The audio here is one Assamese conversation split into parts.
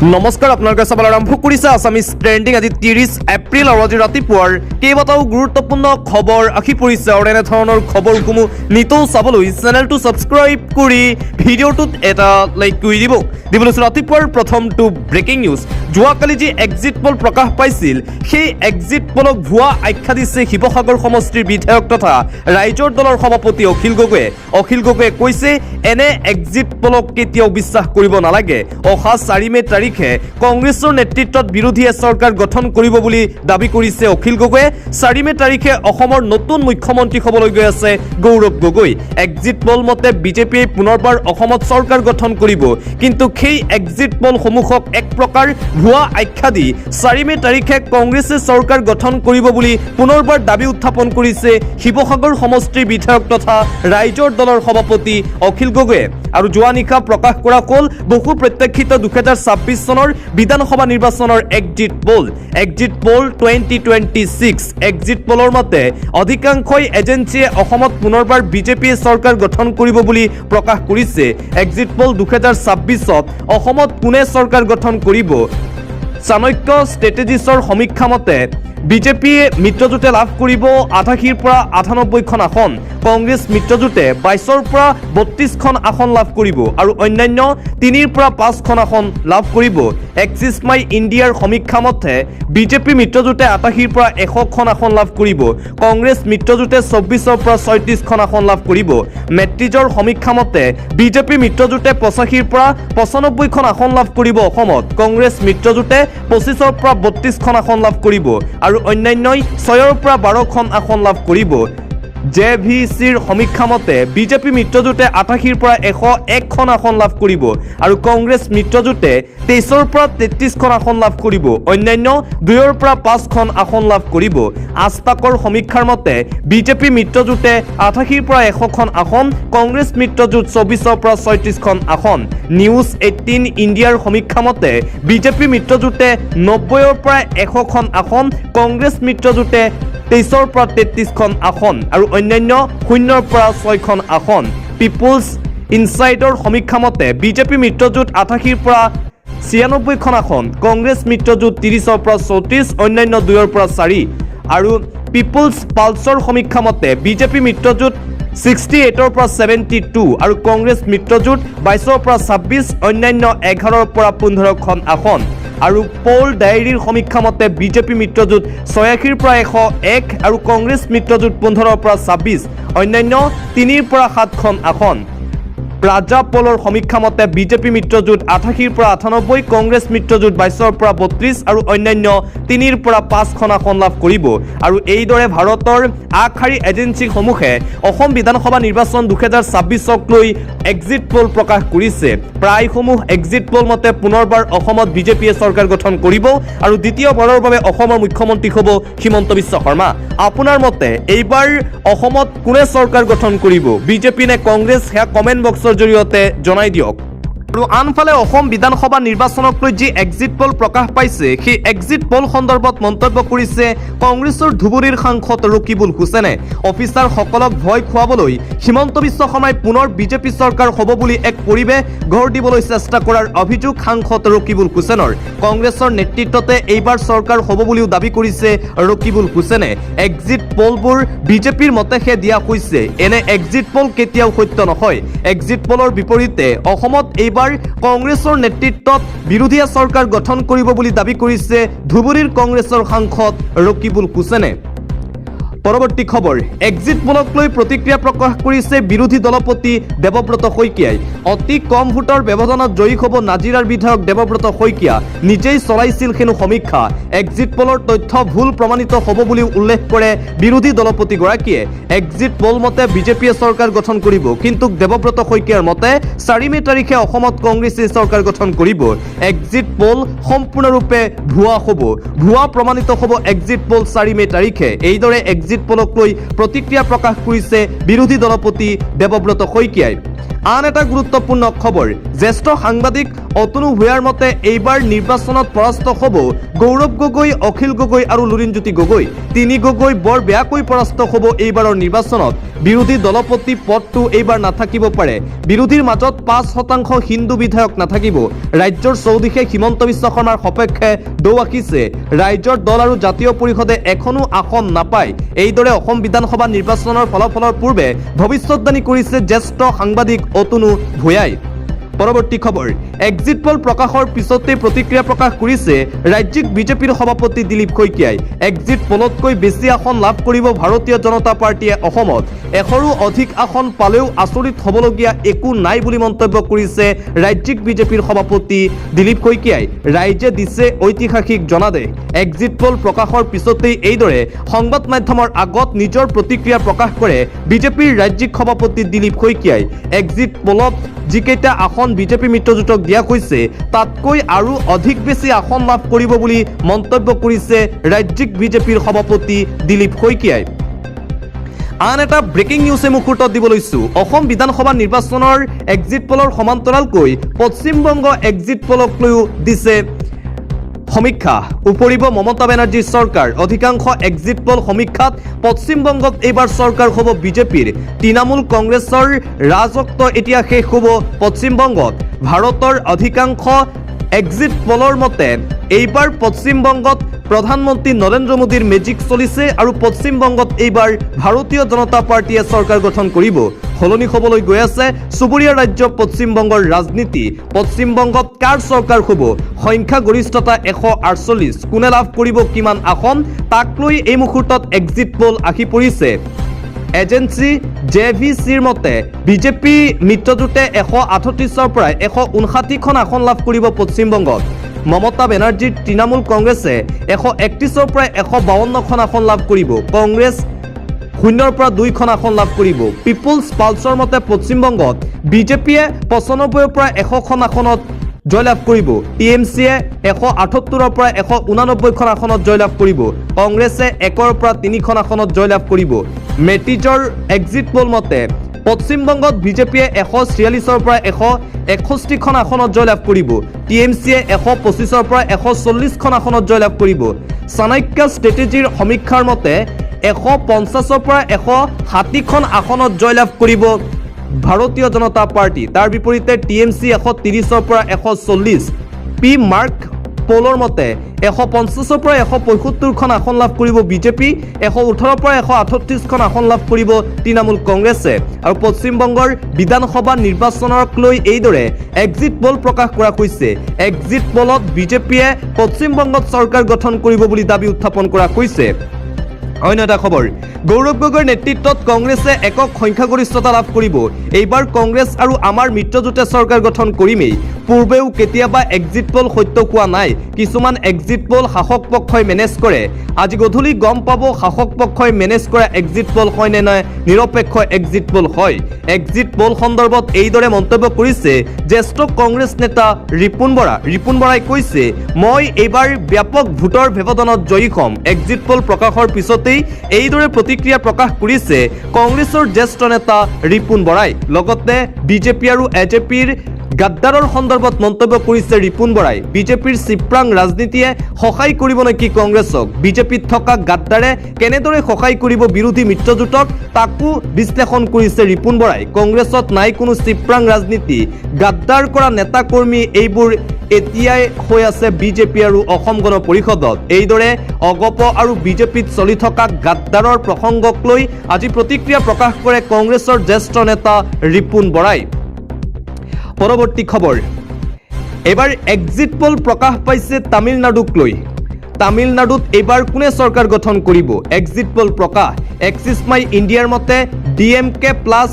নমস্কাৰ আপোনালোকে চাবলৈ আৰম্ভ কৰিছে আছামিজ ট্ৰেণ্ডিং আজি 30 এপ্ৰিল আৰু আজি ৰাতিপুৱাৰ কেইবাটাও গুৰুত্বপূৰ্ণ খবৰ আহি পৰিছে আৰু এনে ধৰণৰ খবৰসমূহ নিতৌ চাবলৈ চেনেলটো ছাবস্ক্ৰাইব কৰি ভিডিঅ'টোত এটা লাইক কৰি দিব লৈছোঁ ৰাতিপুৱাৰ প্ৰথমটো ব্ৰেকিং নিউজ যোৱাকালি যি এক্সিট পল প্ৰকাশ পাইছিল সেই এক্সিট পলক ভুৱা আখ্যা দিছে শিৱসাগৰ সমষ্টিৰ বিধায়ক তথা ৰাইজৰ দলৰ সভাপতি অখিল গগৈয়ে কৈছে এনে এক্সিট পলক কেতিয়াও বিশ্বাস কৰিব নালাগে অহা 4 মে তাৰিখে কংগ্ৰেছৰ নেতৃত্বত বিৰোধীয়ে চৰকাৰ গঠন কৰিব বুলি দাবী কৰিছে অখিল গগৈয়ে 4 মে তাৰিখে অসমৰ নতুন মুখ্যমন্ত্ৰী হ'বলৈ গৈ আছে গৌৰৱ গগৈ এক্সিট পল মতে বিজেপিয়ে পুনৰবাৰ অসমত চৰকাৰ গঠন কৰিব কিন্তু সেই এক্সিট পল সমূহক এক প্ৰকাৰ ভুৱা আখ্যা দি 4 মে তাৰিখে কংগ্ৰেছে চৰকাৰ গঠন কৰিব বুলি পুনৰবাৰ দাবী উত্থাপন কৰিছে শিৱসাগৰ সমষ্টিৰ বিধায়ক তথা ৰাইজৰ দলৰ সভাপতি অখিল গগৈয়ে আৰু যোৱা নিশা প্ৰকাশ কৰা হ'ল বহু প্ৰত্যাখ্যিত 2026 চনৰ বিধানসভা নিৰ্বাচনৰ এক্সিট পল 2026 এক্সিট পলৰ মতে অধিকাংশই এজেন্সিয়ে অসমত পুনৰবাৰ বিজেপিয়ে চৰকাৰ গঠন কৰিব বুলি প্ৰকাশ কৰিছে এক্সিট পল 2026ত অসমত কোনে চৰকাৰ গঠন কৰিব চাণক্য ষ্ট্ৰেটেজিছৰ সমীক্ষা মতে বিজেপিয়ে মিত্ৰজোঁটে লাভ কৰিব 88ৰ পৰা 98খন আসন কংগ্ৰেছ মিত্ৰজোঁটে 22ৰ পৰা 32খন আসন লাভ কৰিব আৰু অন্যান্য 3ৰ পৰা 5খন আসন লাভ কৰিব এক্সিছ মাই ইণ্ডিয়াৰ সমীক্ষা মতে বিজেপি মিত্ৰজোঁটে 88ৰ পৰা 100খন আসন লাভ কৰিব কংগ্ৰেছ মিত্ৰজোঁটে 24ৰ পৰা 36খন আসন লাভ কৰিব মেট্ৰিজৰ সমীক্ষা মতে বিজেপি মিত্ৰজোঁটে 85ৰ পৰা 95খন আসন লাভ কৰিব অসমত কংগ্ৰেছ মিত্ৰজোঁটে 25ৰ পৰা 32খন আসন লাভ কৰিব আৰু অন্যান্যই 6ৰ পৰা 12খন আসন লাভ কৰিব জেভিচিৰ সমীক্ষা মতে বিজেপি মিত্ৰজোঁটে 88ৰ পৰা 101খন আসন লাভ কৰিব আৰু কংগ্ৰেছ মিত্ৰজোঁটে 23ৰ পৰা 33খন আসন লাভ কৰিব অন্যান্য 2ৰ পৰা 5খন আসন লাভ কৰিব আস্তাকৰ সমীক্ষাৰ মতে বিজেপি মিত্ৰজোঁটে 88ৰ পৰা 100খন আসন কংগ্ৰেছ মিত্ৰজোঁট 24ৰ পৰা 36খন আসন নিউজ 18 ইণ্ডিয়াৰ সমীক্ষা মতে বিজেপি মিত্ৰজোঁটে 90ৰ পৰা 100খন আসন কংগ্ৰেছ মিত্ৰজোঁটে 23ৰ পৰা 33খন আসন আৰু অন্যান্য 0ৰ পৰা 6খন আসন পিপলছ ইনচাইডৰ সমীক্ষা মতে বিজেপি মিত্ৰজোঁট 88ৰ পৰা 96খন আসন কংগ্ৰেছ মিত্ৰজোঁট 30ৰ পৰা 34 অন্যান্য 2ৰ পৰা 4 আৰু পিপলছ পালছৰ সমীক্ষা মতে বিজেপি মিত্ৰজোঁট 68ৰ পৰা 72 আৰু কংগ্ৰেছ মিত্ৰজোঁট 22ৰ পৰা 26 অন্যান্য 11ৰ পৰা 15খন আসন আৰু পল ডায়েৰীৰ সমীক্ষা মতে বিজেপি মিত্ৰজোঁট 86ৰ পৰা 101 আৰু কংগ্ৰেছ মিত্ৰজোঁট 15ৰ পৰা 26 অন্যান্য 3ৰ পৰা 7খন আসন ৰাজা পলৰ সমীক্ষা মতে বিজেপি মিত্ৰজোঁট 88ৰ পৰা 98 কংগ্ৰেছ মিত্ৰজোঁট 22ৰ পৰা 32 আৰু অন্যান্য 3ৰ পৰা 5খন আসন লাভ কৰিব আৰু এইদৰে ভাৰতৰ আগশাৰী এজেন্সিসমূহে অসম বিধানসভা নিৰ্বাচন 2026ক লৈ এক্সিট পল প্ৰকাশ কৰিছে প্ৰায়সমূহ এক্সিট পল মতে পুনৰবাৰ অসমত বিজেপিয়ে চৰকাৰ গঠন কৰিব আৰু দ্বিতীয়বাৰৰ বাবে অসমৰ মুখ্যমন্ত্ৰী হ'ব হিমন্ত বিশ্ব শৰ্মা আপোনাৰ মতে এইবাৰ অসমত কোনে চৰকাৰ গঠন কৰিব বিজেপি নে কংগ্ৰেছ হেয়া কমেন্ট বক্সৰ জৰিয়তে জনাই দিয়ক আৰু আনফালে অসম বিধানসভা নিৰ্বাচনক লৈ যি এক্সিট পল প্ৰকাশ পাইছে সেই এক্সিট পল সন্দৰ্ভত মন্তব্য কৰিছে কংগ্ৰেছৰ ধুবুৰীৰ সাংসদ ৰকিবুল হুছেইনে অফিচাৰসকলক ভয় খুৱাবলৈ হিমন্ত বিশ্ব শৰ্মাই পুনৰ বিজেপি চৰকাৰ হ'ব বুলি এক পৰিৱেশ গঢ় দিবলৈ চেষ্টা কৰাৰ অভিযোগ সাংসদ ৰকিবুল হুছেইনৰ কংগ্ৰেছৰ নেতৃত্বতে এইবাৰ চৰকাৰ হ'ব বুলিও দাবী কৰিছে ৰকিবুল হুছেইনে এক্সিট পলবোৰ বিজেপিৰ মতেহে দিয়া হৈছে এনে এক্সিট পল কেতিয়াও সত্য নহয় এক্সিট পলৰ বিপৰীতে অসমত এইবাৰ কংগ্ৰেছৰ নেতৃত্বত বিৰোধীয়ে চৰকাৰ গঠন কৰিব বুলি দাবী কৰিছে ধুবুৰীৰ কংগ্ৰেছৰ সাংসদ ৰকিবুল হুছেইনে পৰৱৰ্তী খবৰ এক্সিট পলক লৈ প্ৰতিক্ৰিয়া প্ৰকাশ কৰিছে বিৰোধী দলপতি দেৱব্ৰত শইকীয়াই অতি কম ভোটৰ ব্যৱধানত জয়ী হ'ব নাজিৰাৰ বিধায়ক দেৱব্ৰত শইকীয়া নিজেই চলাইছিল হেনো সমীক্ষা এক্সিট পলৰ তথ্য ভুল প্ৰমাণিত হ'ব বুলি উল্লেখ কৰে বিৰোধী দলপতিগৰাকীয়ে এক্সিট পল মতে বিজেপিয়ে চৰকাৰ গঠন কৰিব কিন্তু দেৱব্ৰত শইকীয়াৰ মতে 4 মে তাৰিখে অসমত কংগ্ৰেছে চৰকাৰ গঠন কৰিব এক্সিট পল সম্পূৰ্ণৰূপে ভুৱা হ'ব ভুৱা প্ৰমাণিত হ'ব এক্সিট পল 4 মে তাৰিখে এইদৰে এক্সিট পলক লৈ প্ৰতিক্ৰিয়া প্ৰকাশ কৰিছে বিৰোধী দলপতি দেৱব্ৰত শইকীয়াই আন এটা গুৰুত্বপূৰ্ণ খবৰ, জ্যেষ্ঠ সাংবাদিক অতনু ভূঞাৰ মতে এইবাৰ নিৰ্বাচনত পৰাস্ত হ'ব গৌৰৱ গগৈ, অখিল গগৈ আৰু লুৰিণজ্যোতি গগৈ। তিনি গগৈ বৰ বেয়াকৈ পৰাস্ত হ'ব এইবাৰৰ নিৰ্বাচনত। বিৰোধী দলপতি পদটো এইবাৰ নাথাকিব পাৰে। বিৰোধীৰ মাজত 5% হিন্দু বিধায়ক নাথাকিব। ৰাজ্যৰ চৌদিশে হিমন্ত বিশ্ব শৰ্মাৰ সপক্ষে দৌ আঁকিছে। ৰাইজৰ দল আৰু জাতীয় পৰিষদে এখনো আসন নাপায়। এইদৰে অসম বিধানসভা নিৰ্বাচনৰ ফলাফলৰ পূৰ্বে ভৱিষ্যতবাণী কৰিছে জ্যেষ্ঠ সাংবাদিক অতনু ভূঞাই। পৰৱৰ্তী খবৰ, এক্সিট পল প্ৰকাশৰ পিছতে প্ৰতিক্ৰিয়া প্ৰকাশ কৰিছে ৰাজ্যিক বিজেপিৰ সভাপতি দিলীপ শইকীয়াই। এক্সিট পলতকৈ বেছি আসন লাভ কৰিব ভাৰতীয় জনতা পাৰ্টীয়ে অসমত। 100ৰো অধিক আসন পালেও আচৰিত হ'বলগীয়া একো নাই বুলি মন্তব্য কৰিছে ৰাজ্যিক বিজেপিৰ সভাপতি দিলীপ শইকীয়াই। ৰাইজে দিছে ঐতিহাসিক জনাদেশ। এক্সিট পল প্ৰকাশৰ পিছতেই এইদৰে সংবাদ মাধ্যমৰ আগত নিজৰ প্ৰতিক্ৰিয়া প্ৰকাশ কৰে বিজেপিৰ ৰাজ্যিক সভাপতি দিলীপ শইকীয়াই। এক্সিট পলত যিকেইটা আসন বিজেপি মিত্ৰজোঁটক দিয়া হৈছে তাতকৈ আৰু অধিক বেছি আসন লাভ কৰিব বুলি মন্তব্য কৰিছে ৰাজ্যিক বিজেপিৰ সভাপতি দিলীপ শইকীয়াই। আন এটা ব্ৰেকিং নিউজে মুহূৰ্তত দিব লৈছোঁ। অসম বিধানসভা নিৰ্বাচনৰ এক্সিট পলৰ সমান্তৰালকৈ পশ্চিমবংগ এক্সিট পলক লৈও দিছে সমীক্ষা। উপৰিব মমতা বেনাৰ্জীৰ চৰকাৰ। অধিকাংশ এক্সিট পল সমীক্ষাত পশ্চিমবংগত এইবাৰ চৰকাৰ হ'ব বিজেপিৰ। তৃণমূল কংগ্ৰেছৰ ৰাজত্ব এতিয়া শেষ হ'ব পশ্চিমবংগত। ভাৰতৰ অধিকাংশ এক্সিট পলৰ মতে এইবাৰ পশ্চিমবংগত প্ৰধানমন্ত্ৰী নৰেন্দ্ৰ মোদীৰ মেজিক চলিছে আৰু পশ্চিমবংগত এইবাৰ ভাৰতীয় জনতা পাৰ্টীয়ে চৰকাৰ গঠন কৰিব। সলনি হ'বলৈ গৈ আছে চুবুৰীয়া ৰাজ্য পশ্চিমবংগৰ ৰাজনীতি। পশ্চিমবংগত কাৰ চৰকাৰ হ'ব? সংখ্যাগৰিষ্ঠতা 148। কোনে লাভ কৰিব কিমান আসন তাক লৈ এই মুহূৰ্তত এক্সিট পল আহি পৰিছে। এজেন্সি JVCৰ মতে বিজেপি মিত্ৰজোঁটে 138ৰ পৰা 159খন আসন লাভ কৰিব পশ্চিমবংগত। মমতা বেনাৰ্জীৰ তৃণমূল কংগ্ৰেছে 131ৰ পৰা 152খন আসন লাভ কৰিব। কংগ্ৰেছ 0ৰ পৰা 2খন আসন লাভ কৰিব। পিপুলছ পালছৰ মতে পশ্চিমবংগত বিজেপিয়ে 95ৰ পৰা 100খন আসনত জয়লাভ কৰিব। TMCয়ে 178ৰ পৰা 189খন আসনত জয়লাভ কৰিব। কংগ্ৰেছে 1ৰ পৰা 3খন আসনত জয়লাভ কৰিব। মেটিজৰ এক্সিট পল মতে পশ্চিমবংগত বিজেপিয়ে 146ৰ পৰা 161খন আসনত জয়লাভ কৰিব। TMCয়ে 125ৰ পৰা 140খন আসনত জয়লাভ কৰিব। চাণক্য ষ্ট্ৰেটেজিৰ সমীক্ষাৰ মতে 150ৰ পৰা 160খন আসনত জয়লাভ কৰিব ভাৰতীয় জনতা পাৰ্টি। তাৰ বিপৰীতে TMC 130ৰ পৰা 140। পি মাৰ্ক পলৰ মতে 150ৰ পৰা 175খন আসন লাভ কৰিব বিজেপি। 118ৰ পৰা 138খন আসন লাভ কৰিব তৃণমূল কংগ্ৰেছে। আৰু পশ্চিমবংগৰ বিধানসভা নিৰ্বাচনক লৈ এইদৰে এক্সিট পল প্ৰকাশ কৰা হৈছে। এক্সিট পলত বিজেপিয়ে পশ্চিমবংগত চৰকাৰ গঠন কৰিব বুলি দাবী উত্থাপন কৰা হৈছে। অন্য এটা খবৰ, গৌৰৱ গগৈৰ নেতৃত্বত কংগ্ৰেছে একক সংখ্যাগৰিষ্ঠতা লাভ কৰিব। এইবাৰ কংগ্ৰেছ আৰু আমাৰ মিত্ৰজোঁটে চৰকাৰ গঠন কৰিমেই। পূৰ্বেও কেতিয়াবা এক্সিট পল সত্য হোৱা নাই। কিছুমান এক্সিট পল শাসক পক্ষই মেনেজ কৰে। আজি গধূলি গম পাব শাসক পক্ষই মেনেজ কৰা এক্সিট পল হয় নে নহয় নিৰপেক্ষ এক্সিট পল হয়। এক্সিট পল সন্দৰ্ভত এইদৰে মন্তব্য কৰিছে জ্যেষ্ঠ কংগ্ৰেছ নেতা ৰিপুণ বৰা। ৰিপুণ বৰাই কৈছে, মই এইবাৰ ব্যাপক ভোটৰ ব্যৱধানত জয়ী হ'ম। এক্সিট পল প্ৰকাশৰ পিছতেই এইদৰে প্ৰতিক্ৰিয়া প্ৰকাশ কৰিছে কংগ্ৰেছৰ জ্যেষ্ঠ নেতা ৰিপুণ বৰাই। লগতে বিজেপি আৰু AJPৰ গাদ্দাৰৰ সন্দৰ্ভত মন্তব্য কৰিছে ৰিপুণ বৰাই। বিজেপিৰ চিপ্ৰাং ৰাজনীতিয়ে সহায় কৰিব নেকি কংগ্ৰেছক? বিজেপিত থকা গাদ্দাৰে কেনেদৰে সহায় কৰিব বিৰোধী মিত্ৰজোঁটক তাকো বিশ্লেষণ কৰিছে ৰিপুণ বৰাই। কংগ্ৰেছত নাই কোনো চিপ্ৰাং ৰাজনীতি। গাদ্দাৰ কৰা নেতা কৰ্মী এইবোৰ এতিয়াই হৈ আছে বিজেপি আৰু অসম গণ পৰিষদত। এইদৰে অগপ আৰু বিজেপিত চলি থকা গাদ্দাৰৰ প্ৰসংগক লৈ আজি প্ৰতিক্ৰিয়া প্ৰকাশ কৰে কংগ্ৰেছৰ জ্যেষ্ঠ নেতা ৰিপুণ বৰাই। পৰৱৰ্তী খবৰ, এবাৰ এক্সিট পল প্ৰকাশ পাইছে তামিলনাডুক লৈ। তামিলনাডুত এইবাৰ কোনে চৰকাৰ গঠন কৰিব? এক্সিট পল প্ৰকাশ। এক্সিছ মাই ইণ্ডিয়াৰ মতে DMK প্লাছ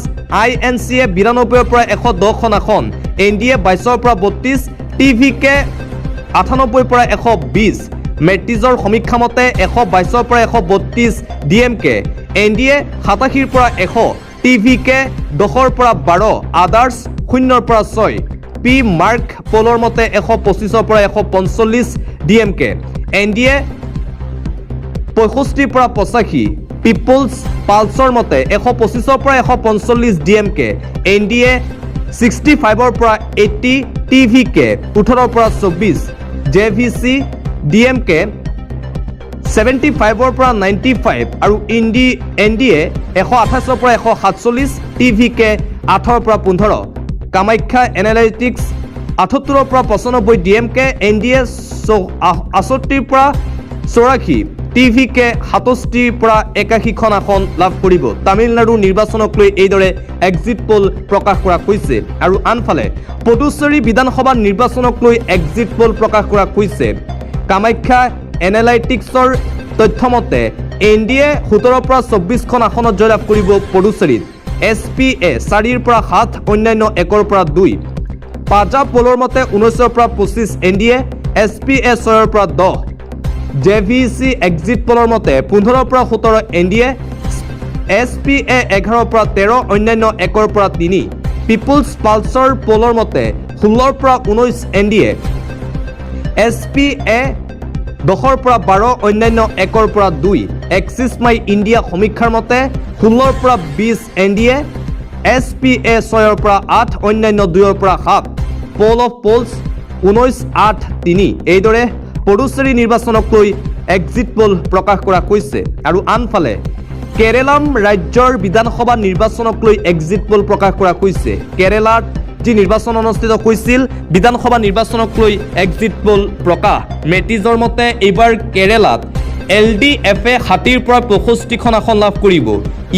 INCয়ে 92ৰ পৰা 110খন আসন, NDA 22ৰ পৰা 32, TVK 98ৰ পৰা 120। মেট্ৰিজৰ সমীক্ষা মতে 122ৰ পৰা 132 DMK, NDA 87ৰ পৰা 100, TVK 10ৰ পৰা 12, আদাৰ্ছ 0ৰ পৰা 6। পি মাৰ্ক পলৰ মতে 125ৰ পৰা 145 DMK, NDA 65ৰ পৰা 85। পিপুলছ পালছৰ মতে 125ৰ পৰা 145 DMK, NDA 65ৰ পৰা 80, TVK 18ৰ পৰা 24, JVC DMK 75ৰ পৰা 95 আৰু NDA 128ৰ পৰা 147, TVK 8ৰ পৰা 15, কামাখ্যা এনালাইটিক্স 78ৰ পৰা 95, DMK NDA 68ৰ পৰা 84, TVK 67ৰ পৰা 81খন আসন লাভ কৰিব। তামিলনাডু নিৰ্বাচনক লৈ এইদৰে এক্সিট পোল প্ৰকাশ কৰা হৈছে। আৰু আনফালে পুডুচেৰী বিধানসভা নিৰ্বাচনক লৈ এক্সিট পোল প্ৰকাশ কৰা হৈছে। কামাখ্যা এনালাইটিক্সৰ তথ্যমতে NDA 17ৰ পৰা 24খন আসনত জয়লাভ কৰিব পুডুচেৰীত, SPA 4ৰ পৰা 7, অন্যান্য 1ৰ পৰা 2, পাঞ্জাৱ পোলৰ মতে 19ৰ পৰা 25 NDA, SPA 6ৰ পৰা 10, JVC এক্সিট পোলৰ মতে 15ৰ পৰা 17 NDA, SPA 11ৰ পৰা 13, অন্যান্য 1ৰ পৰা 3, পিপুলছ পালছৰ পোলৰ মতে 16ৰ পৰা 19 NDA, SPA 10ৰ পৰা 12, অন্যান্য 1ৰ পৰা 2, এক্সিছ মাই ইণ্ডিয়া সমীক্ষাৰ মতে 16ৰ পৰা 20 NDA, SPA 6ৰ পৰা 8, অন্যান্য 2ৰ পৰা 7, পোল অফ পোলছ 19-8-3। এইদৰে পুডুচেৰী নিৰ্বাচনক লৈ এক্সিট পোল প্ৰকাশ কৰা হৈছে। আৰু আনফালে কেৰেলাম ৰাজ্যৰ বিধানসভা নিৰ্বাচনক লৈ এক্সিট পোল প্ৰকাশ কৰা হৈছে। কেৰেলাত যি নিৰ্বাচন অনুষ্ঠিত হৈছিল, বিধানসভা নিৰ্বাচনক লৈ এক্সিট পোল প্ৰকাশ। মেটিজৰ মতে এইবাৰ কেৰেলাত LDFে 60ৰ পৰা 65খন আসন লাভ কৰিব,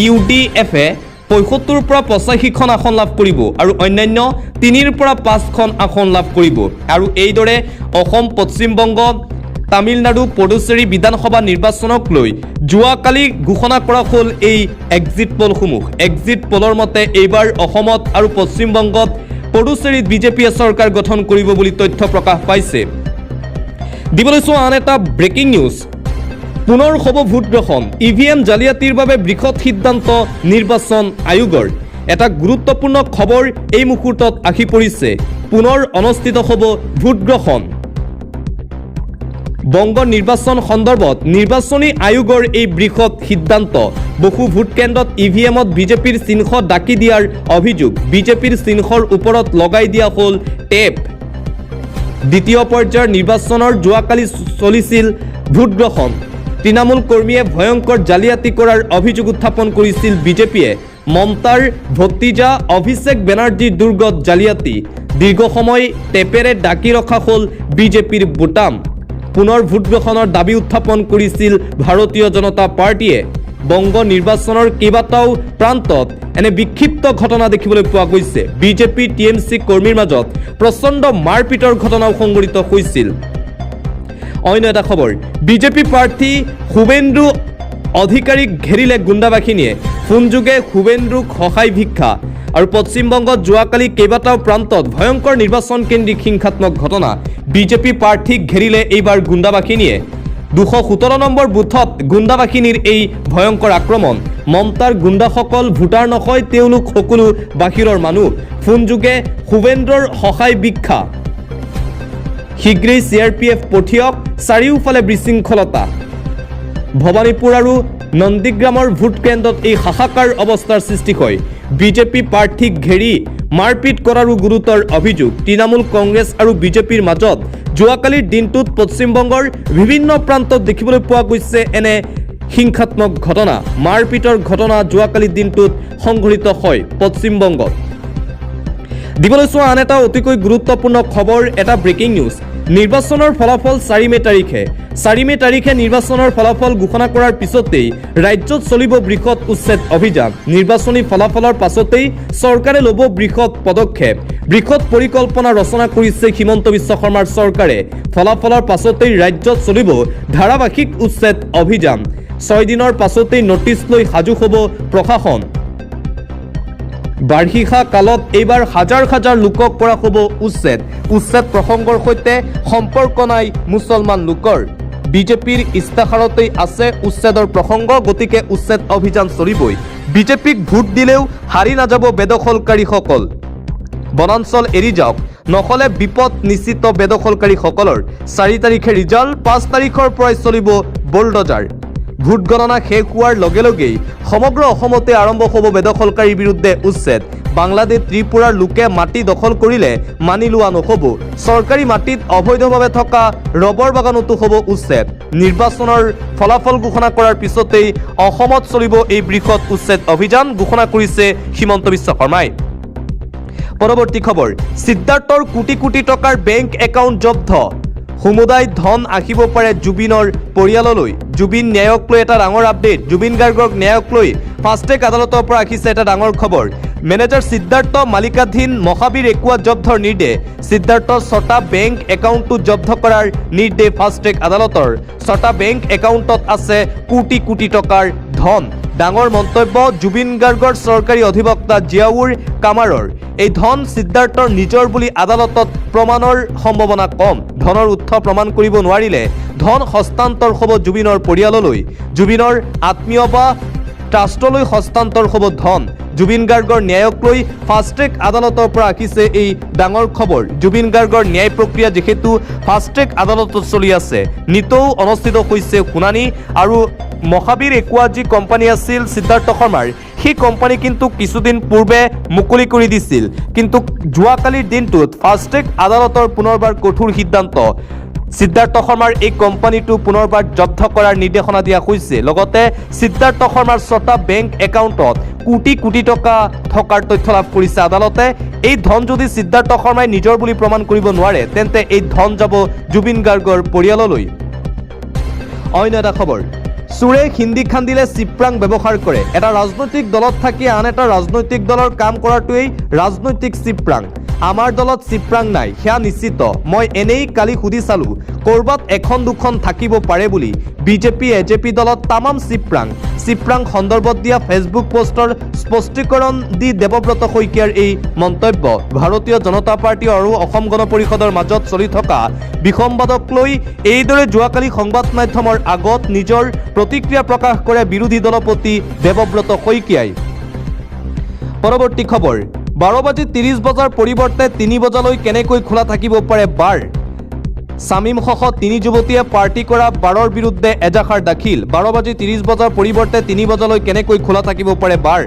UDFে 75ৰ পৰা 85খন আসন লাভ কৰিব আৰু অন্যান্য 3ৰ পৰা 5খন আসন লাভ কৰিব। আৰু এইদৰে অসম, পশ্চিমবংগ, তামিলনাডু, পুডুচেৰী বিধানসভা নিৰ্বাচনক লৈ যোৱাকালি ঘোষণা কৰা হ'ল এই এক্সিট পোলসমূহ। এক্সিট পোলৰ মতে এইবাৰ অসমত আৰু পশ্চিমবংগত, পুডুচেৰীত বিজেপিয়ে চৰকাৰ গঠন কৰিব বুলি তথ্য প্ৰকাশ পাইছে। দিবলৈ চোৱা আন এটা ব্ৰেকিং নিউজ, পুনৰ হ'ব ভোট গ্ৰহণ, EVM জালিয়াতিৰ বাবে বৃহৎ সিদ্ধান্ত নিৰ্বাচন আয়োগৰ। এটা গুৰুত্বপূৰ্ণ খবৰ এই মুহূৰ্তত আহি পৰিছে, পুনৰ অনুষ্ঠিত হ'ব ভোট গ্ৰহণ। বংগ নিৰ্বাচন সন্দৰ্ভত নিৰ্বাচনী আয়োগৰ এই বৃহৎ সিদ্ধান্ত। বহু ভোট কেন্দ্ৰত EVMত বিজেপিৰ চিহ্ন ডাকি দিয়াৰ অভিযোগ, বিজেপিৰ চিহ্নৰ ওপৰত লগাই দিয়া হ'ল টেপ। দ্বিতীয় পৰ্যায়ৰ নিৰ্বাচনৰ যোৱাকালি চলিছিল ভোট গ্ৰহণ। তৃণমূল কৰ্মীয়ে ভয়ংকৰ জালিয়াতি কৰাৰ অভিযোগ উত্থাপন কৰিছিল বিজেপিয়ে। মমতাৰ ভতিজা অভিষেক বেনাৰ্জীৰ দুৰ্গত জালিয়াতি, দীৰ্ঘ সময় টেপেৰে ডাকি ৰখা হ'ল বিজেপিৰ বুটাম। পুনৰ ভোট গ্ৰহণৰ দাবী উত্থাপন কৰিছিল ভাৰতীয় জনতা পাৰ্টীয়ে। বংগ নিৰ্বাচনৰ কেইবাটাও প্ৰান্তত এনে বিক্ষিপ্ত ঘটনা দেখিবলৈ পোৱা গৈছে। বিজেপি TMC কৰ্মীৰ মাজত প্ৰচণ্ড মাৰপিটৰ ঘটনাও সংঘটিত হৈছিল। অন্য এটা খবৰ, বিজেপি প্ৰাৰ্থী শুভেন্দু অধিকাৰীক ঘেৰিলে গুণ্ডা বাহিনীয়ে, ফোনযোগে শুভেন্দুক সহায় ভিক্ষা। আৰু পশ্চিমবংগত যোৱাকালি কেইবাটাও প্ৰান্তত ভয়ংকৰ নিৰ্বাচন কেন্দ্ৰিক হিংসাত্মক ঘটনা, বিজেপি প্ৰাৰ্থীক ঘেৰিলে এইবাৰ গুণ্ডা বাহিনীয়ে। 217 নম্বৰ বুথত গুণ্ডা বাহিনীৰ এই ভয়ংকৰ আক্ৰমণ। মমতাৰ গুণ্ডাসকল ভোটাৰ নহয়, তেওঁলোক সকলো বাহিৰৰ মানুহ। ফোনযোগে শুভেন্দ্ৰৰ সহায় ভিক্ষা, শীঘ্ৰেই CRPF পঠিয়ক, চাৰিওফালে বিশৃংখলতা। ভৱানীপুৰ আৰু নন্দীগ্ৰামৰ ভোট কেন্দ্ৰত এই হাহাকাৰ অৱস্থাৰ সৃষ্টি হয়। বিজেপি প্ৰাৰ্থীক ঘেৰি মাৰপিট কৰাৰো গুৰুতৰ অভিযোগ। তৃণমূল কংগ্ৰেছ আৰু বিজেপিৰ মাজত যোৱাকালিৰ দিনটোত পশ্চিমবংগৰ বিভিন্ন প্ৰান্তত দেখিবলৈ পোৱা গৈছে এনে হিংসাত্মক ঘটনা। মাৰপিটৰ ঘটনা যোৱাকালিৰ দিনটোত সংঘটিত হয় পশ্চিমবংগত। দিবলৈ চোৱা আন এটা অতিকৈ গুৰুত্বপূৰ্ণ খবৰ, এটা ব্ৰেকিং নিউজ। নিৰ্বাচনৰ ফলাফল 4 মে তাৰিখে। 4 মে তাৰিখে নিৰ্বাচনৰ ফলাফল ঘোষণা কৰাৰ পিছতেই ৰাজ্যত চলিব বৃহৎ উচ্ছেদ অভিযান। নিৰ্বাচনী ফলাফলৰ পাছতেই চৰকাৰে ল'ব বৃহৎ পদক্ষেপ। বৃহৎ পৰিকল্পনা ৰচনা কৰিছে হিমন্ত বিশ্ব শৰ্মাৰ চৰকাৰে। ফলাফলৰ পাছতেই ৰাজ্যত চলিব ধাৰাবাহিক উচ্ছেদ অভিযান। 6 দিনৰ পাছতেই নটিচ লৈ সাজু হ'ব প্ৰশাসন। বাৰ্ষিকা কালত এইবাৰ হাজাৰ হাজাৰ লোকক কৰা হ'ব উচ্ছেদ। উচ্ছেদ প্ৰসংগৰ সৈতে সম্পৰ্ক নাই মুছলমান লোকৰ। বিজেপিৰ ইস্তাহাৰতেই আছে উচ্ছেদৰ প্ৰসংগ, গতিকে উচ্ছেদ অভিযান চলিবই। বিজেপিক ভোট দিলেও হাৰি নাযাব বেদখলকাৰীসকল। বনাঞ্চল এৰি যাওক, নহ'লে বিপদ নিশ্চিত বেদখলকাৰীসকলৰ। 4 তাৰিখে ৰিজাল্ট, 5 তাৰিখৰ পৰাই চলিব বুলডজাৰ। ভোট গণনা শেষ হোৱাৰ লগে লগেই সমগ্ৰ অসমতে আৰম্ভ হ'ব বেদখলকাৰীৰ বিৰুদ্ধে উচ্ছেদ। বাংলাদেশ ত্ৰিপুৰাৰ লোকে মাটি দখল কৰিলে মানি লোৱা নহ'ব। চৰকাৰী মাটিত অবৈধভাৱে থকা ৰবৰ বাগানতো হ'ব উচ্ছেদ। নিৰ্বাচনৰ ফলাফল ঘোষণা কৰাৰ পিছতেই অসমত চলিব এই বৃহৎ উচ্ছেদ অভিযান ঘোষণা কৰিছে হিমন্ত বিশ্ব শৰ্মাই। পৰৱৰ্তী খবৰ, সিদ্ধাৰ্থৰ কোটি কোটি টকাৰ বেংক একাউণ্ট জব্দ। সমুদায় ধন আহিব পাৰে জুবিনৰ পৰিয়াললৈ। জুবিন ন্যায়ক লৈ এটা ডাঙৰ আপডেট। জুবিন গাৰ্গক ন্যায়ক লৈ ফাষ্টেগ আদালতৰ পৰা আহিছে এটা ডাঙৰ খবৰ। মেনেজাৰ সিদ্ধাৰ্থ মালিকাধীন মহাবীৰ একুৱা জব্দৰ নিৰ্দেশ। সিদ্ধাৰ্থৰ 6টা বেংক একাউণ্টটো জব্দ কৰাৰ নিৰ্দেশ ফাষ্টেগ আদালতৰ। 6টা বেংক একাউণ্টত আছে কোটি কোটি টকাৰ ধন। ডাঙৰ মন্তব্য জুবিন গাৰ্গৰ চৰকাৰী অধিবক্তা জিয়াউৰ কামাৰৰ। এই ধন সিদ্ধাৰ্থৰ নিজৰ বুলি আদালতত প্ৰমাণৰ সম্ভাৱনা কম। ধনৰ উৎস প্ৰমাণ কৰিব নোৱাৰিলে ধন হস্তান্তৰ হ'ব জুবিনৰ পৰিয়াললৈ। জুবিনৰ আত্মীয় বা ট্ৰাষ্টলৈ হস্তান্তৰ হ'ব ধন। জুবিন গাৰ্গৰ ন্যায়ক লৈ ফাষ্টেগ আদালতৰ পৰা আহিছে এই ডাঙৰ খবৰ। জুবিন গাৰ্গৰ ন্যায় প্ৰক্ৰিয়া যিহেতু ফাষ্টেগ আদালতত চলি আছে, নিতৌ অনুষ্ঠিত হৈছে শুনানি। আৰু মহাবীৰ একুৱা যি কোম্পানী আছিল সিদ্ধাৰ্থ শৰ্মাৰ, সেই কোম্পানী কিন্তু কিছুদিন পূৰ্বে মুকলি কৰি দিছিল। কিন্তু যোৱাকালিৰ দিনটোত ফাষ্টেগ আদালতৰ পুনৰবাৰ কঠোৰ সিদ্ধান্ত। সিদ্ধাৰ্থ শৰ্মাৰ এই কোম্পানীটো পুনৰবাৰ জব্দ কৰাৰ নিৰ্দেশনা দিয়া হৈছে। লগতে সিদ্ধাৰ্থ শৰ্মাৰ 6টা বেংক একাউণ্টত কোটি কোটি টকা থকাৰ তথ্য লাভ কৰিছে আদালতে। এই ধন যদি সিদ্ধাৰ্থ শৰ্মাই নিজৰ বুলি প্ৰমাণ কৰিব নোৱাৰে তেন্তে এই ধন যাব জুবিন গাৰ্গৰ পৰিয়াললৈ। অন্য এটা খবৰ, চোৰে হিন্দী খান্দিলে চিপ্ৰাং ব্যৱহাৰ কৰে। এটা ৰাজনৈতিক দলত থাকি আন এটা ৰাজনৈতিক দলৰ কাম কৰাটোৱেই ৰাজনৈতিক চিপ্ৰাং। আমাৰ দলত চিপ্ৰাং নাই, সেয়া নিশ্চিত। মই এনেই কালি সুধি চালো, ক'ৰবাত এখন দুখন থাকিব পাৰে বুলি। বিজেপি এজেপি দলত তামাম চিপ্ৰাং সন্দৰ্ভত দিয়া ফেচবুক পোষ্টৰ স্পষ্টীকৰণ দি দেৱব্ৰত শইকীয়াৰ এই মন্তব্য। ভাৰতীয় জনতা পাৰ্টি আৰু অসম গণ পৰিষদৰ মাজত চলি থকা বিসম্বাদক লৈ এইদৰে যোৱাকালি সংবাদ মাধ্যমৰ আগত নিজৰ প্ৰতিক্ৰিয়া প্ৰকাশ কৰে বিৰোধী দলপতি দেৱব্ৰত শইকীয়াই। পৰৱৰ্তী খবৰ, 12:30 বজাৰ পৰিৱৰ্তে 3 বজালৈ কেনেকৈ খোলা থাকিব পাৰে বাৰ। শামীমসহ 3 যুৱতীয়ে পাৰ্টি কৰা বাৰৰ বিৰুদ্ধে এজাহাৰ দাখিল। 12:30 বজাৰ পৰিৱৰ্তে 3 বজালৈ কেনেকৈ খোলা থাকিব পাৰে বাৰ।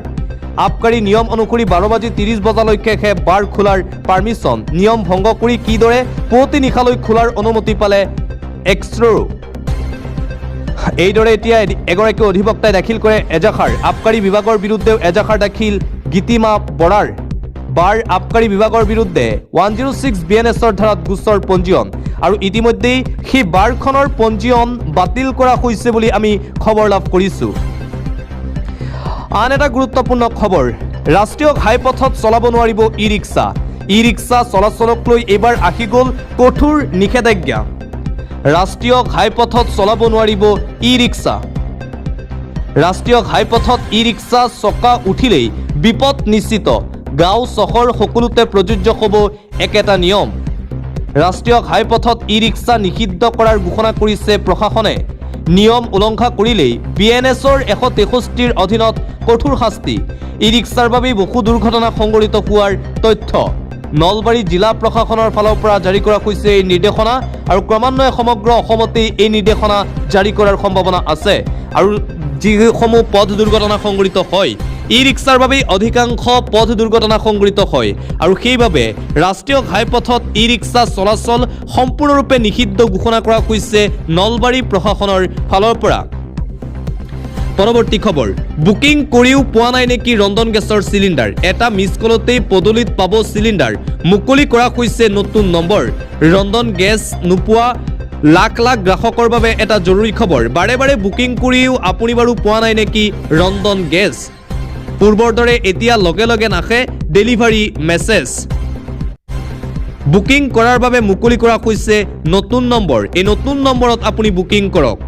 আবকাৰী নিয়ম অনুসৰি 12:30 বজালৈকেহে বাৰ খোলাৰ পাৰ্মিশ্যন। নিয়ম ভংগ কৰি কিদৰে পুৱতি নিশালৈ খোলাৰ অনুমতি পালে এক্সৰো। এইদৰে এতিয়া এগৰাকী অধিবক্তাই দাখিল কৰে এজাহাৰ। আবকাৰী বিভাগৰ বিৰুদ্ধেও এজাহাৰ দাখিল গীতিমা বৰাৰ। বাৰ আবকাৰী বিভাগৰ বিৰুদ্ধে 106 BNSৰ ধাৰাত গোচৰ পঞ্জীয়ন। আৰু ইতিমধ্যেই সেই বাৰখনৰ পঞ্জীয়ন বাতিল কৰা হৈছে বুলি আমি খবৰ লাভ কৰিছোঁ। আন এটা গুৰুত্বপূৰ্ণ খবৰ, ৰাষ্ট্ৰীয় ঘাইপথত চলাব নোৱাৰিব ই ৰিক্সা। ই ৰিক্সা চলাচলক লৈ এইবাৰ আহি গ'ল কঠোৰ নিষেধাজ্ঞা। ৰাষ্ট্ৰীয় ঘাইপথত চলাব নোৱাৰিব ই ৰিক্সা। ৰাষ্ট্ৰীয় ঘাইপথত ই ৰিক্সা চকা উঠিলেই বিপদ নিশ্চিত। গাঁও চহৰ সকলোতে প্ৰযোজ্য হ'ব একেটা নিয়ম। ৰাষ্ট্ৰীয় ঘাইপথত ই ৰিক্সা নিষিদ্ধ কৰাৰ ঘোষণা কৰিছে প্ৰশাসনে। নিয়ম উলংঘা কৰিলেই BNSৰ 163ৰ অধীনত কঠোৰ শাস্তি। ই ৰিক্সাৰ বাবেই বহু দুৰ্ঘটনা সংঘটিত হোৱাৰ তথ্য। নলবাৰী জিলা প্ৰশাসনৰ ফালৰ পৰা জাৰি কৰা হৈছে এই নিৰ্দেশনা। আৰু ক্ৰমান্বয়ে সমগ্ৰ অসমতেই এই নিৰ্দেশনা জাৰি কৰাৰ সম্ভাৱনা আছে। আৰু যিসমূহ পথ দুৰ্ঘটনা সংঘটিত হয়, ই ৰিক্সাৰ বাবেই অধিকাংশ পথ দুৰ্ঘটনা সংঘটিত হয়। আৰু সেইবাবে ৰাষ্ট্ৰীয় ঘাইপথত ই ৰিক্সা চলাচল সম্পূৰ্ণৰূপে নিষিদ্ধ ঘোষণা কৰা হৈছে নলবাৰী প্ৰশাসনৰ ফালৰ পৰা। পৰৱৰ্তী খবৰ, বুকিং কৰিও পোৱা নাই নেকি ৰন্ধন গেছৰ চিলিণ্ডাৰ। এটা মিছ কলতেই পদূলিত পাব চিলিণ্ডাৰ। মুকলি কৰা হৈছে নতুন নম্বৰ। ৰন্ধন গেছ নোপোৱা লাখ লাখ গ্ৰাহকৰ বাবে এটা জৰুৰী খবৰ। বাৰে বাৰে বুকিং কৰিও আপুনি বাৰু পোৱা নাই নেকি ৰন্ধন গেছ। পূৰ্বৰ দৰে এতিয়া লগে লগে নাহে ডেলিভাৰী মেছেজ। বুকিং কৰাৰ বাবে মুকলি কৰা হৈছে নতুন নম্বৰ। এই নতুন নম্বৰত আপুনি বুকিং কৰক।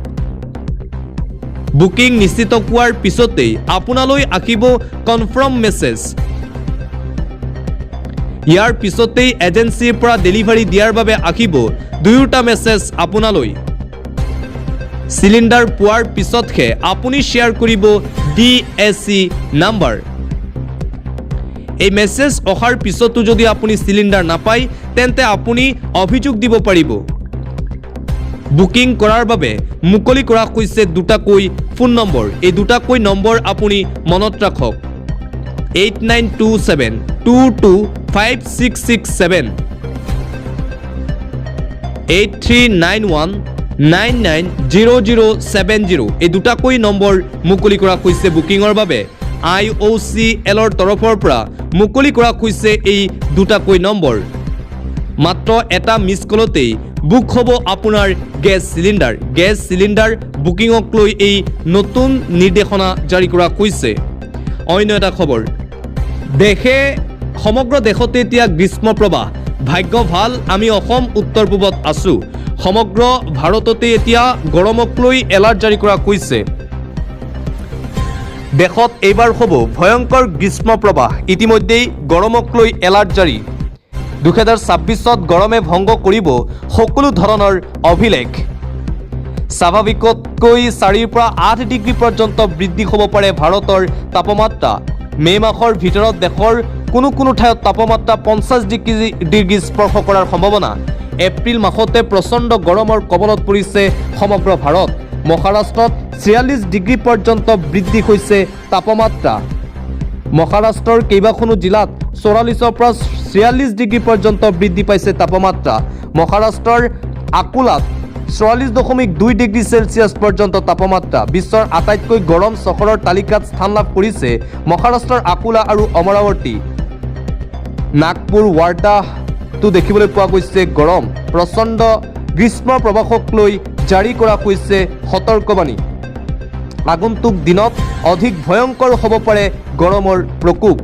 বুকিং নিশ্চিত হোৱাৰ পিছতেই আপোনালৈ আহিব কনফাৰ্ম মেছেজ। ইয়াৰ পিছতেই এজেন্সিৰ পৰা ডেলিভাৰী দিয়াৰ বাবে আহিব দুয়োটা মেছেজ আপোনালৈ। সিলিন্ডাৰ পোৱাৰ পিছতহে আপুনি শ্বেয়াৰ কৰিব DSC নাম্বাৰ। এই মেছেজ অহাৰ পিছতো যদি আপুনি সিলিন্ডাৰ নাপায় তেন্তে আপুনি অভিযোগ দিব পাৰিব। বুকিং কৰাৰ বাবে মুকলি কৰা হৈছে দুটাকৈ ফোন নম্বৰ। এই দুটাকৈ নম্বৰ আপুনি মনত ৰাখক 8927225667 8391990070 এই দুটাকৈ নম্বৰ মুকলি কৰা হৈছে বুকিঙৰ বাবে। IOCLৰ তৰফৰ পৰা মুকলি কৰা হৈছে এই দুটাকৈ নম্বৰ। মাত্ৰ এটা মিছ কলতেই বুক হ'ব আপোনাৰ গেছ চিলিণ্ডাৰ বুকিঙক লৈ এই নতুন নিৰ্দেশনা জাৰি কৰা হৈছে। অন্য এটা খবৰ, সমগ্ৰ দেশতে এতিয়া গ্ৰীষ্ম প্ৰবাহ। ভাগ্য ভাল আমি অসম উত্তৰ পূবত আছো। সমগ্ৰ ভাৰততে এতিয়া গৰমক লৈ এলাৰ্ট জাৰি কৰা হৈছে। দেশত এইবাৰ হ'ব ভয়ংকৰ গ্ৰীষ্ম প্ৰবাহ। ইতিমধ্যেই গৰমক লৈ এলাৰ্ট জাৰি। 2026ত গৰমে ভংগ কৰিব সকলো ধৰণৰ অভিলেখ। স্বাভাৱিকতকৈ 4ৰ পৰা 8 ডিগ্ৰী পৰ্যন্ত বৃদ্ধি হ'ব পাৰে ভাৰতৰ তাপমাত্ৰা। মে' মাহৰ ভিতৰত দেশৰ কোনো ঠাইত তাপমাত্ৰা 50 ডিগ্ৰী স্পৰ্শ কৰাৰ সম্ভাৱনা। এপ্ৰিল মাহতে প্ৰচণ্ড গৰমৰ কবলত পৰিছে সমগ্ৰ ভাৰত। মহাৰাষ্ট্ৰত 46 ডিগ্ৰী পৰ্যন্ত বৃদ্ধি হৈছে তাপমাত্ৰা। মহাৰাষ্ট্ৰৰ কেইবাখনো জিলাত 44ৰ পৰা 46 ডিগ্ৰী পৰ্যন্ত বৃদ্ধি পাইছে তাপমাত্ৰা। মহাৰাষ্ট্ৰৰ আকুলাত 44.2 ডিগ্ৰী চেলছিয়াছ পৰ্যন্ত তাপমাত্ৰা। বিশ্বৰ আটাইতকৈ গৰম চহৰৰ তালিকাত স্থান লাভ কৰিছে মহাৰাষ্ট্ৰৰ আকুলা আৰু অমৰাৱতী। নাগপুৰ ৱাৰ্ধাতো দেখিবলৈ পোৱা গৈছে গৰম। প্ৰচণ্ড গ্ৰীষ্ম প্ৰৱাহক লৈ জাৰি কৰা হৈছে সতৰ্কবাণী। আগন্তুক দিনত অধিক ভয়ংকৰ হ'ব পাৰে গৰমৰ প্ৰকোপ।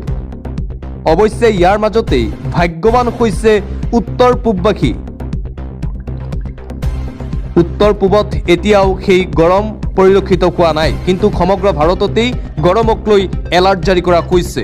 অৱশ্যে ইয়াৰ মাজতেই ভাগ্যৱান হৈছে উত্তৰ পূববাসী। উত্তৰ পূবত এতিয়াও সেই গৰম পৰিলক্ষিত হোৱা নাই, কিন্তু সমগ্ৰ ভাৰততেই গৰমক লৈ এলাৰ্ট জাৰি কৰা হৈছে।